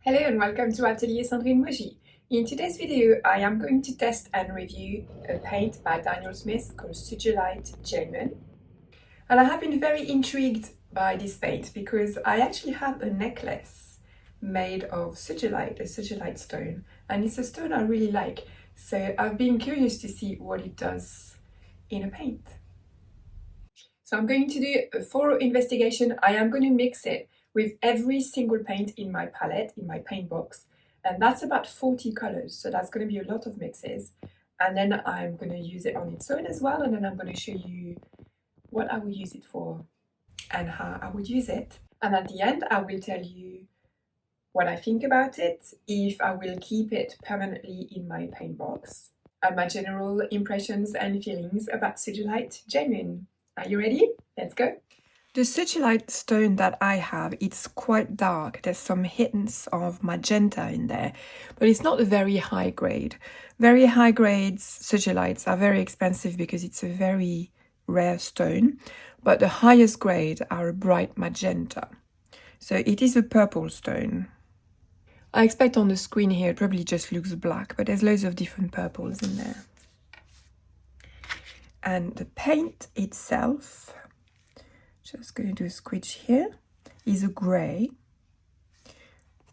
Hello and welcome to Atelier Sandrine Moji. In today's video, I am going to test and review a paint by Daniel Smith called Sugilite Genuine. And I have been very intrigued by this paint because I actually have a necklace made of Sugilite, a Sugilite stone, and it's a stone I really like. So I've been curious to see what it does in a paint. So I'm going to do a thorough investigation. I am going to mix it with every single paint in my palette, in my paint box. And that's about 40 colors. So that's going to be a lot of mixes. And then I'm going to use it on its own as well. And then I'm going to show you what I would use it for and how I would use it. And at the end, I will tell you what I think about it, if I will keep it permanently in my paint box, and my general impressions and feelings about Sugilite Genuine. Are you ready? Let's go. The Sugilite stone that I have, it's quite dark. There's some hints of magenta in there, but it's not a very high grade. Very high grades Sugilites are very expensive because it's a very rare stone, but the highest grade are a bright magenta. So it is a purple stone. I expect on the screen here it probably just looks black, but there's loads of different purples in there. And the paint itself, just going to do a switch here, is a grey,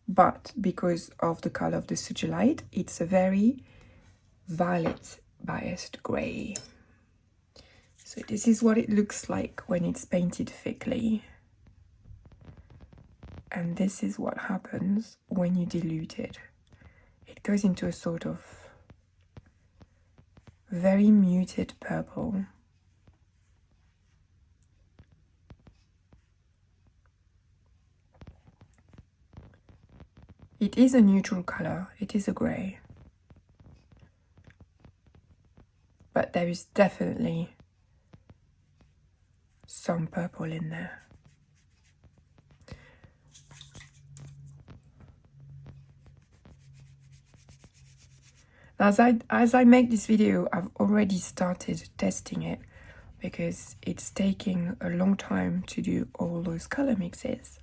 but because of the color of the Sugilite, it's a very violet biased grey. So this is what it looks like when it's painted thickly. And this is what happens when you dilute it. It goes into a sort of very muted purple. It is a neutral color, it is a grey. But there is definitely some purple in there. As I make this video, I've already started testing it because it's taking a long time to do all those color mixes.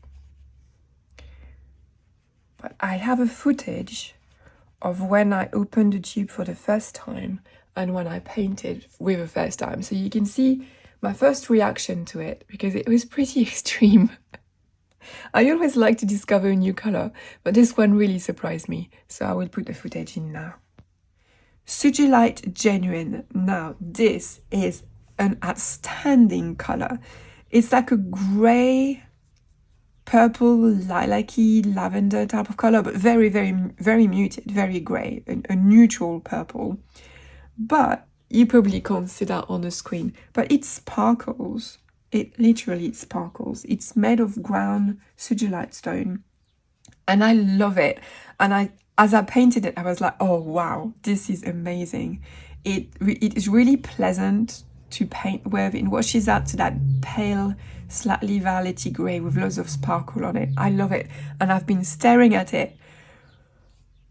But I have a footage of when I opened the tube for the first time and when I painted with the first time. So you can see my first reaction to it because it was pretty extreme. I always like to discover a new color, but this one really surprised me. So I will put the footage in now. Sugilite Genuine. Now, this is an outstanding color. It's like a grey, purple, lilac-y, lavender type of color, but very, very, very muted, very grey, a neutral purple. But you probably can't see that on the screen, but it sparkles. It literally sparkles. It's made of ground Sugilite stone, and I love it. And as I painted it, I was like, oh wow, this is amazing. It is really pleasant to paint with. It washes out to that pale, slightly violety grey with loads of sparkle on it. I love it. And I've been staring at it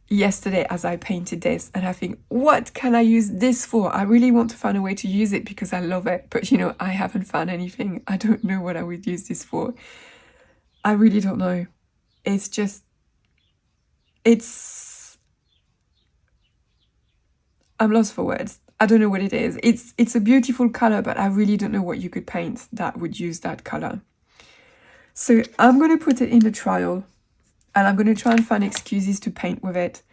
yesterday as I painted this, and I think, what can I use this for? I really want to find a way to use it because I love it. But you know, I haven't found anything. I don't know what I would use this for. I really don't know. It's just, I'm lost for words. I don't know what it is. It's a beautiful color, but I really don't know what you could paint that would use that color. So I'm going to put it in the trial, and I'm going to try and find excuses to paint with it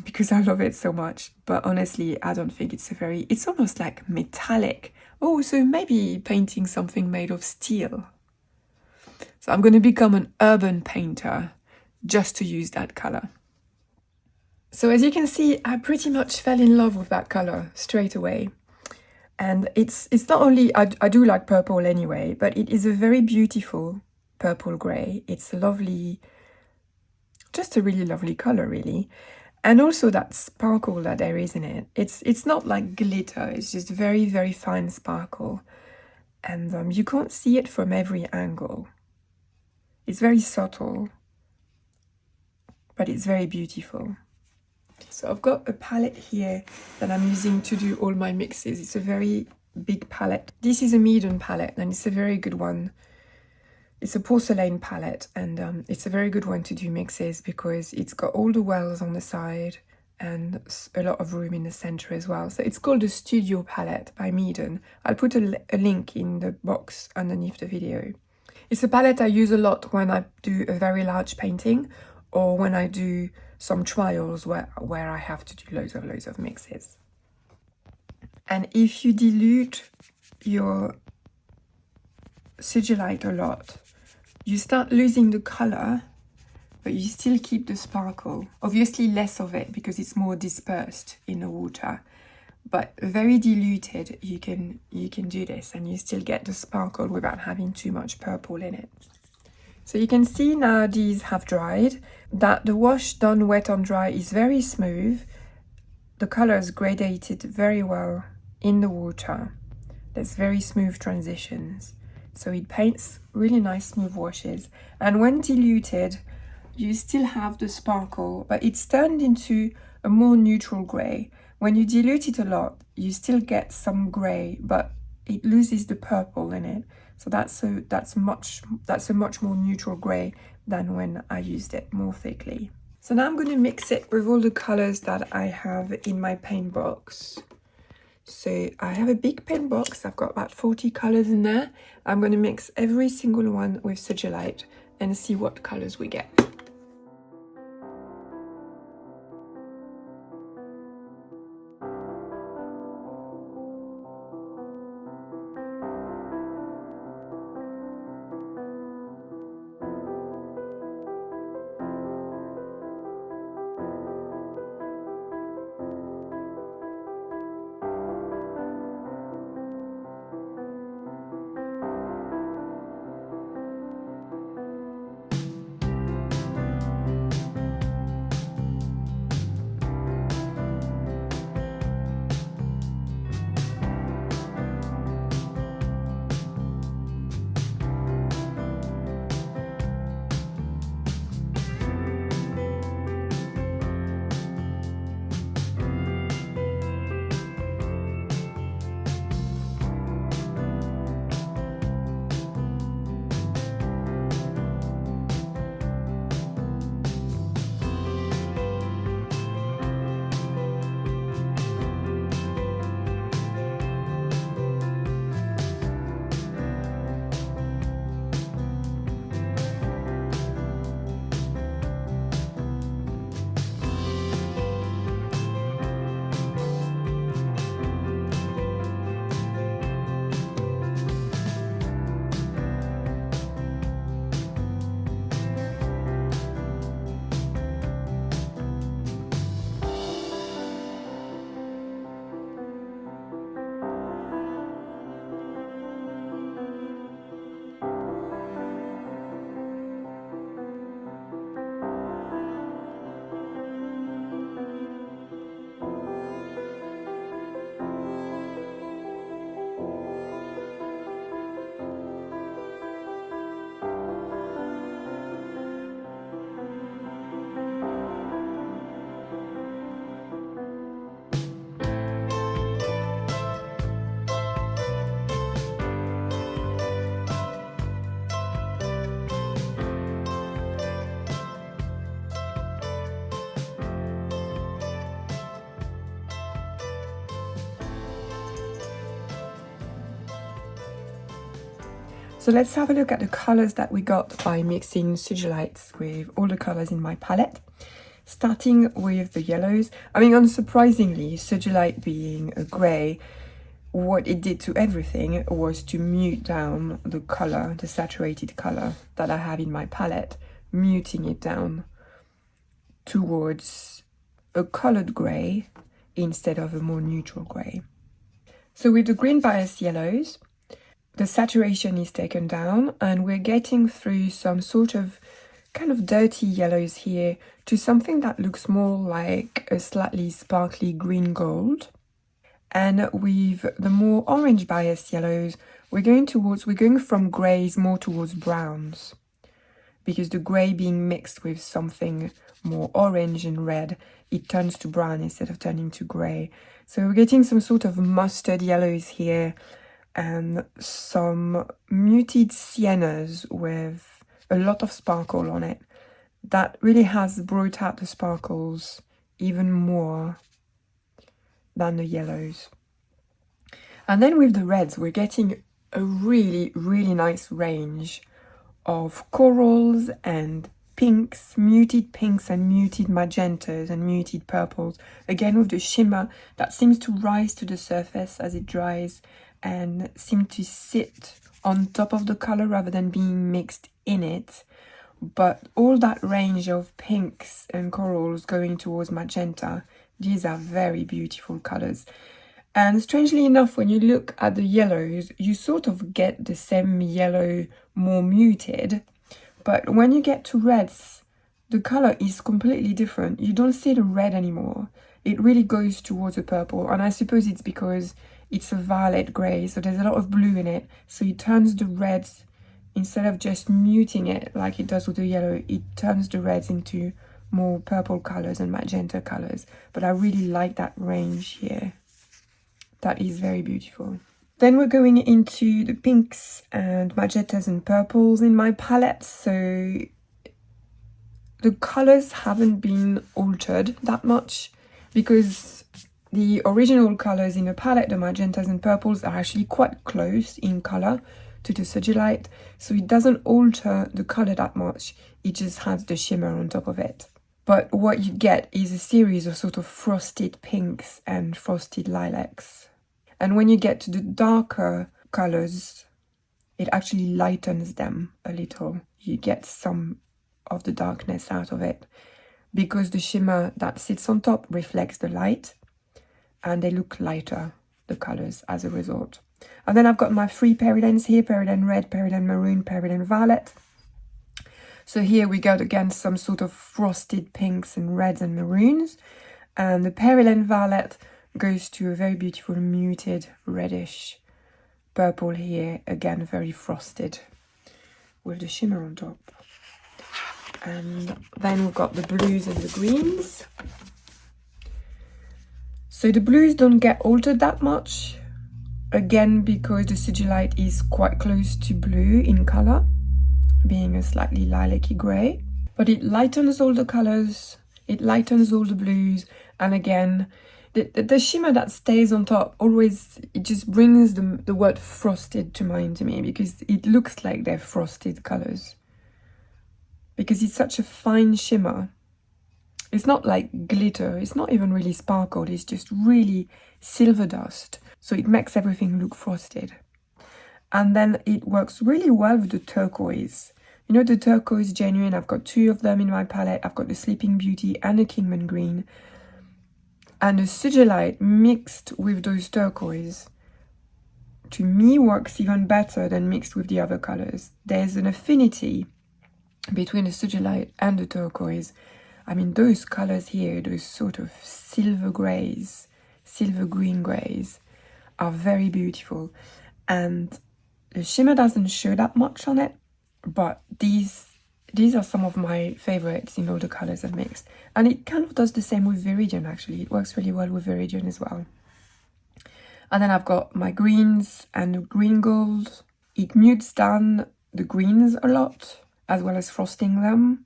because I love it so much. But honestly, I don't think it's almost like metallic. Oh, so maybe painting something made of steel. So I'm going to become an urban painter just to use that color. So as you can see, I pretty much fell in love with that color straight away. And it's not only, I do like purple anyway, but it is a very beautiful purple grey. It's a lovely, just a really lovely color really. And also that sparkle that there is in it. It's not like glitter, it's just very, very fine sparkle. And you can't see it from every angle. It's very subtle, but it's very beautiful. So I've got a palette here that I'm using to do all my mixes. It's a very big palette. This is a Meaden palette, and it's a very good one. It's a porcelain palette, and it's a very good one to do mixes because it's got all the wells on the side and a lot of room in the center as well. So it's called the Studio Palette by Meaden. I'll put a link in the box underneath the video. It's a palette I use a lot when I do a very large painting or when I do some trials where I have to do loads of mixes. And if you dilute your Sugilite a lot, you start losing the color, but you still keep the sparkle. Obviously less of it because it's more dispersed in the water, but very diluted, you can do this and you still get the sparkle without having too much purple in it. So you can see now these have dried, that the wash done wet on dry is very smooth. The colors gradated very well in the water. There's very smooth transitions. So it paints really nice smooth washes. And when diluted, you still have the sparkle, but it's turned into a more neutral grey. When you dilute it a lot, you still get some grey, but it loses the purple in it. So that's a much more neutral grey than when I used it more thickly. So now I'm going to mix it with all the colors that I have in my paint box. So I have a big pen box. I've got about 40 colors in there. I'm going to mix every single one with Sugilite and see what colors we get. So let's have a look at the colors that we got by mixing Sugilites with all the colors in my palette. Starting with the yellows. I mean, unsurprisingly, Sugilite being a grey, what it did to everything was to mute down the color, the saturated color that I have in my palette, muting it down towards a colored grey instead of a more neutral grey. So with the green bias yellows, the saturation is taken down and we're getting through some sort of kind of dirty yellows here to something that looks more like a slightly sparkly green gold. And with the more orange bias yellows, we're going from greys more towards browns, because the grey being mixed with something more orange and red, it turns to brown instead of turning to grey. So we're getting some sort of mustard yellows here, and some muted siennas with a lot of sparkle on it. That really has brought out the sparkles even more than the yellows. And then with the reds, we're getting a really, really nice range of corals and pinks, muted pinks and muted magentas and muted purples. Again, with the shimmer that seems to rise to the surface as it dries and seem to sit on top of the color rather than being mixed in it. But all that range of pinks and corals going towards magenta, these are very beautiful colors. And strangely enough, when you look at the yellows, you sort of get the same yellow, more muted. But when you get to reds, the color is completely different. You don't see the red anymore. It really goes towards the purple. And I suppose it's because it's a violet grey, so there's a lot of blue in it. So it turns the reds, instead of just muting it like it does with the yellow, it turns the reds into more purple colors and magenta colors. But I really like that range here. That is very beautiful. Then we're going into the pinks and magentas and purples in my palette. So the colors haven't been altered that much because the original colors in the palette, the magentas and purples, are actually quite close in color to the Sugilite, so it doesn't alter the color that much, it just has the shimmer on top of it. But what you get is a series of sort of frosted pinks and frosted lilacs. And when you get to the darker colors, it actually lightens them a little. You get some of the darkness out of it because the shimmer that sits on top reflects the light and they look lighter, the colors, as a result. And then I've got my three peridans here, peridan red, peridan maroon, peridan violet. So here we got again some sort of frosted pinks and reds and maroons. And the peridan violet goes to a very beautiful muted reddish purple here, again very frosted with the shimmer on top. And then we've got the blues and the greens. So the blues don't get altered that much, again because the Sugilite is quite close to blue in color, being a slightly lilac-y grey. But it lightens all the colors, it lightens all the blues, and again, the shimmer that stays on top always, it just brings the word frosted to mind to me, because it looks like they're frosted colors. Because it's such a fine shimmer. It's not like glitter, it's not even really sparkled, it's just really silver dust. So it makes everything look frosted. And then it works really well with the turquoise. You know, the turquoise genuine, I've got two of them in my palette. I've got the Sleeping Beauty and the Kingman Green. And the Sugilite mixed with those turquoise, to me, works even better than mixed with the other colors. There's an affinity between the Sugilite and the turquoise. I mean, those colors here, those sort of silver grays, silver green grays, are very beautiful. And the shimmer doesn't show that much on it, but these are some of my favorites in all the colors I've mixed. And it kind of does the same with Viridian, actually. It works really well with Viridian as well. And then I've got my greens and the green gold. It mutes down the greens a lot, as well as frosting them.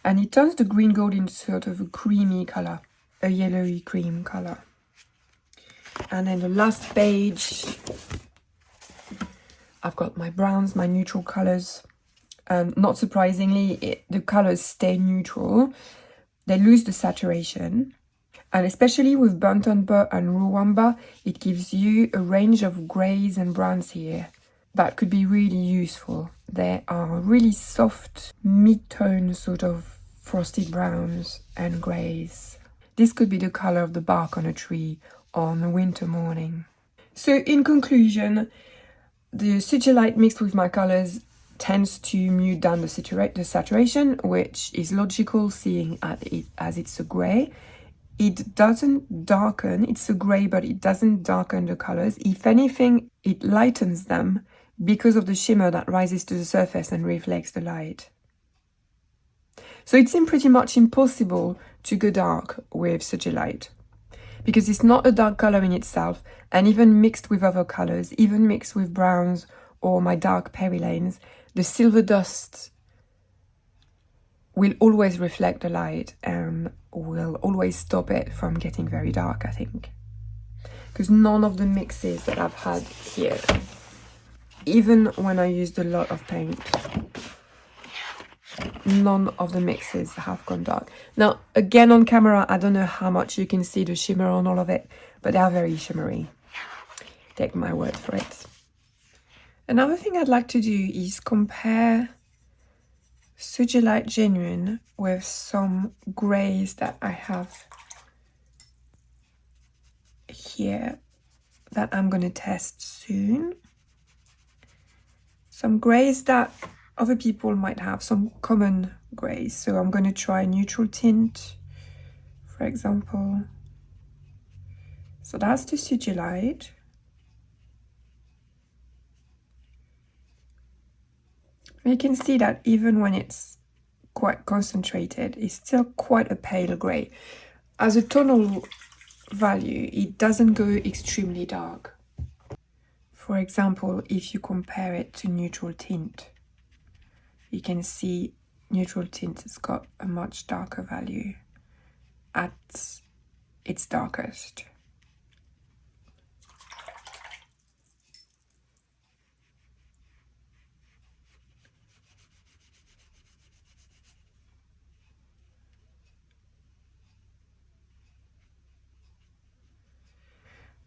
And it turns the green gold into sort of a creamy color, a yellowy cream color. And then the last page, I've got my browns, my neutral colors. Not surprisingly, the colors stay neutral. They lose the saturation. And especially with burnt umber and raw umber, it gives you a range of grays and browns here that could be really useful. They are really soft, mid-tone sort of frosted browns and grays. This could be the color of the bark on a tree on a winter morning. So in conclusion, the Sugilite mixed with my colors tends to mute down the saturation, which is logical seeing as it's a grey. It doesn't darken, it's a grey, but it doesn't darken the colors. If anything, it lightens them because of the shimmer that rises to the surface and reflects the light. So it seemed pretty much impossible to go dark with Sugilite. because it's not a dark color in itself, and even mixed with other colors, even mixed with browns or my dark perilanes, the silver dust will always reflect the light and will always stop it from getting very dark, I think. Because none of the mixes that I've had here, even when I used a lot of paint, none of the mixes have gone dark. Now, again on camera, I don't know how much you can see the shimmer on all of it, but they are very shimmery. Take my word for it. Another thing I'd like to do is compare Sugilite Genuine with some greys that I have here that I'm going to test soon. Some greys that other people might have, some common greys. So I'm going to try neutral tint, for example. So that's the Sugilite. You can see that even when it's quite concentrated, it's still quite a pale grey. As a tonal value, it doesn't go extremely dark. For example, if you compare it to neutral tint, you can see neutral tint has got a much darker value at its darkest.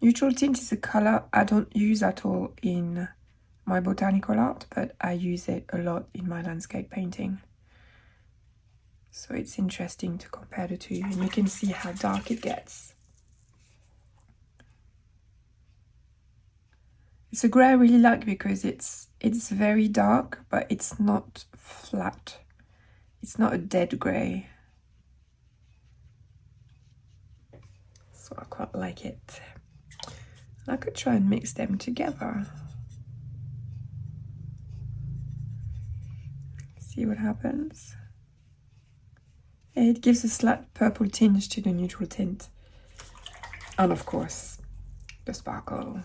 Neutral tint is a color I don't use at all in my botanical art, but I use it a lot in my landscape painting. So it's interesting to compare the two, and you can see how dark it gets. It's a grey I really like because it's very dark, but it's not flat. It's not a dead grey. So I quite like it. I could try and mix them together. See what happens. It gives a slight purple tinge to the neutral tint. And of course, the sparkle.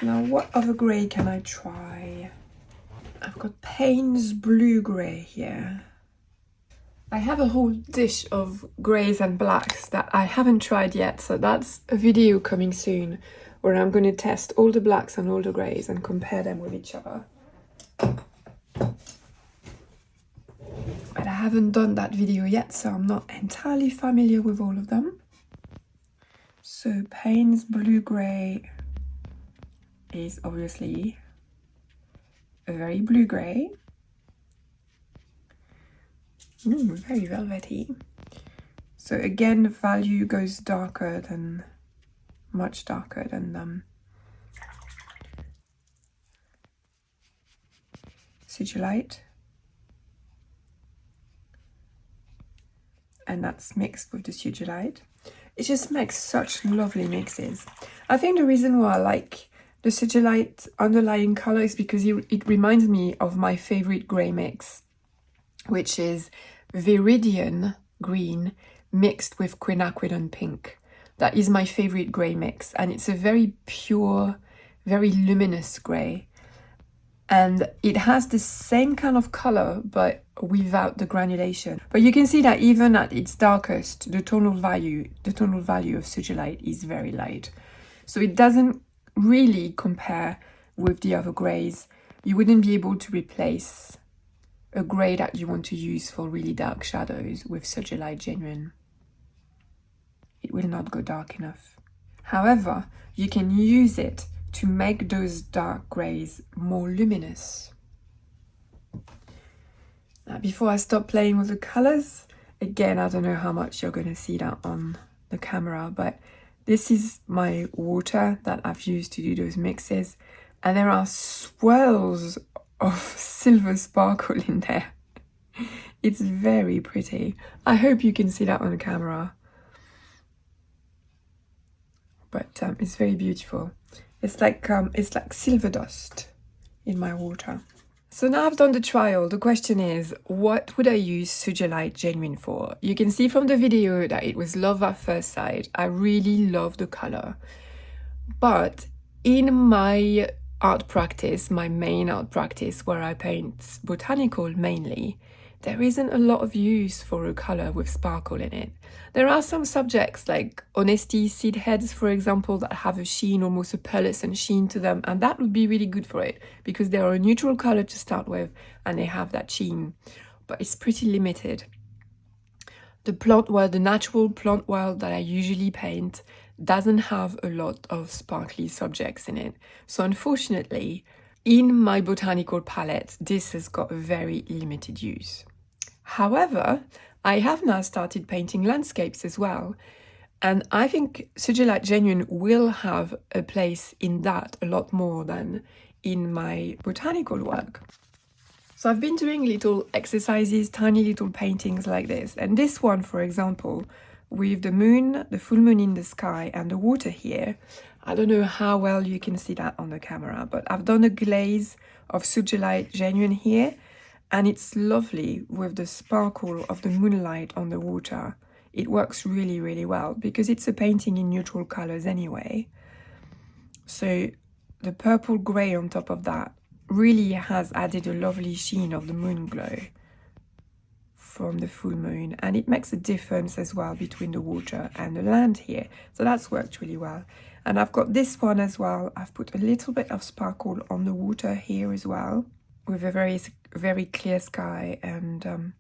Now, what other grey can I try? I've got Payne's Blue Grey here. I have a whole dish of greys and blacks that I haven't tried yet, so that's a video coming soon where I'm going to test all the blacks and all the greys and compare them with each other. But I haven't done that video yet, so I'm not entirely familiar with all of them. So Payne's Blue Grey is obviously a very blue grey. Very velvety. So again, the value goes darker than, much darker than Sugilite. And that's mixed with the Sugilite. It just makes such lovely mixes. I think the reason why I like the Sugilite underlying color is because it reminds me of my favorite grey mix, which is Viridian Green mixed with Quinacridone Pink. That is my favorite grey mix, and it's a very pure, very luminous grey. And it has the same kind of color, but without the granulation. But you can see that even at its darkest, the tonal value of Sugilite is very light. So it doesn't really compare with the other greys. You wouldn't be able to replace a grey that you want to use for really dark shadows with Sugilite Genuine. It will not go dark enough. However, you can use it to make those dark greys more luminous. Now, before I stop playing with the colors, again, I don't know how much you're going to see that on the camera, but this is my water that I've used to do those mixes, and there are swirls of silver sparkle in there. It's very pretty. I hope you can see that on the camera. But it's very beautiful. It's like silver dust in my water. So now I've done the trial, the question is, what would I use Sugilite Genuine for? You can see from the video that it was love at first sight. I really love the color. But in my art practice, my main art practice where I paint botanical mainly, there isn't a lot of use for a color with sparkle in it. There are some subjects like honesty seed heads, for example, that have a sheen, almost a pearlescent sheen to them, and that would be really good for it because they are a neutral color to start with and they have that sheen, but it's pretty limited. The plant world, the natural plant world that I usually paint doesn't have a lot of sparkly subjects in it. So unfortunately, in my botanical palette, this has got a very limited use. However, I have now started painting landscapes as well. And I think Sugilite Genuine will have a place in that a lot more than in my botanical work. So I've been doing little exercises, tiny little paintings like this. And this one, for example, with the moon, the full moon in the sky and the water here, I don't know how well you can see that on the camera, but I've done a glaze of Sugilite Genuine here. And it's lovely with the sparkle of the moonlight on the water. It works really, really well because it's a painting in neutral colors anyway. So the purple gray on top of that really has added a lovely sheen of the moon glow from the full moon. And it makes a difference as well between the water and the land here. So that's worked really well. And I've got this one as well. I've put a little bit of sparkle on the water here as well, with a very clear sky and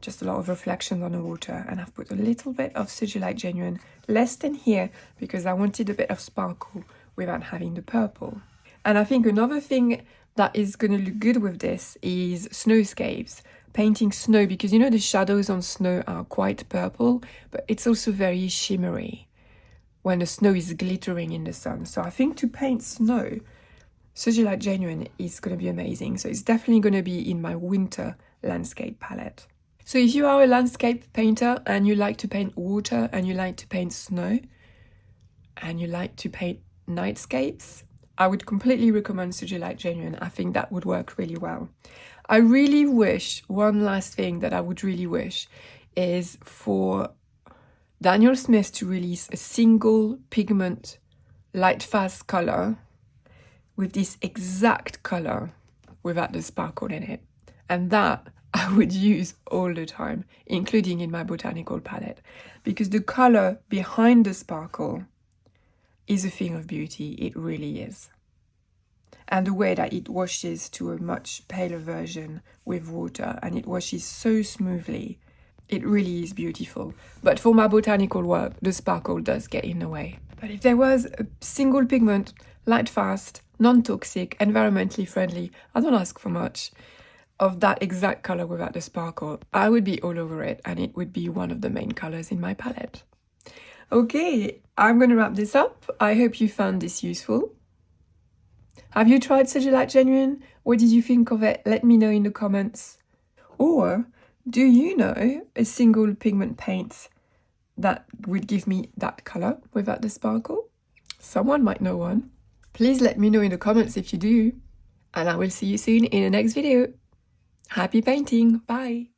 just a lot of reflection on the water. And I've put a little bit of Sugilite Genuine, less than here, because I wanted a bit of sparkle without having the purple. And I think another thing that is going to look good with this is snowscapes. Painting snow, because you know the shadows on snow are quite purple, but it's also very shimmery when the snow is glittering in the sun. So I think to paint snow, Sugilite Genuine is going to be amazing. So it's definitely going to be in my winter landscape palette. So if you are a landscape painter and you like to paint water and you like to paint snow and you like to paint nightscapes, I would completely recommend Sugilite Genuine. I think that would work really well. I really wish, one last thing that I would really wish is for Daniel Smith to release a single pigment light fast color with this exact color without the sparkle in it. And that I would use all the time, including in my botanical palette, because the color behind the sparkle is a thing of beauty. It really is. And the way that it washes to a much paler version with water, and it washes so smoothly, it really is beautiful. But for my botanical work, the sparkle does get in the way. But if there was a single pigment, light fast, non-toxic, environmentally friendly, I don't ask for much, of that exact color without the sparkle, I would be all over it, and it would be one of the main colors in my palette. Okay, I'm going to wrap this up. I hope you found this useful. Have you tried Sugilite Genuine? What did you think of it? Let me know in the comments. Or do you know a single pigment paint that would give me that color without the sparkle? Someone might know one. Please let me know in the comments if you do. And I will see you soon in the next video. Happy painting. Bye.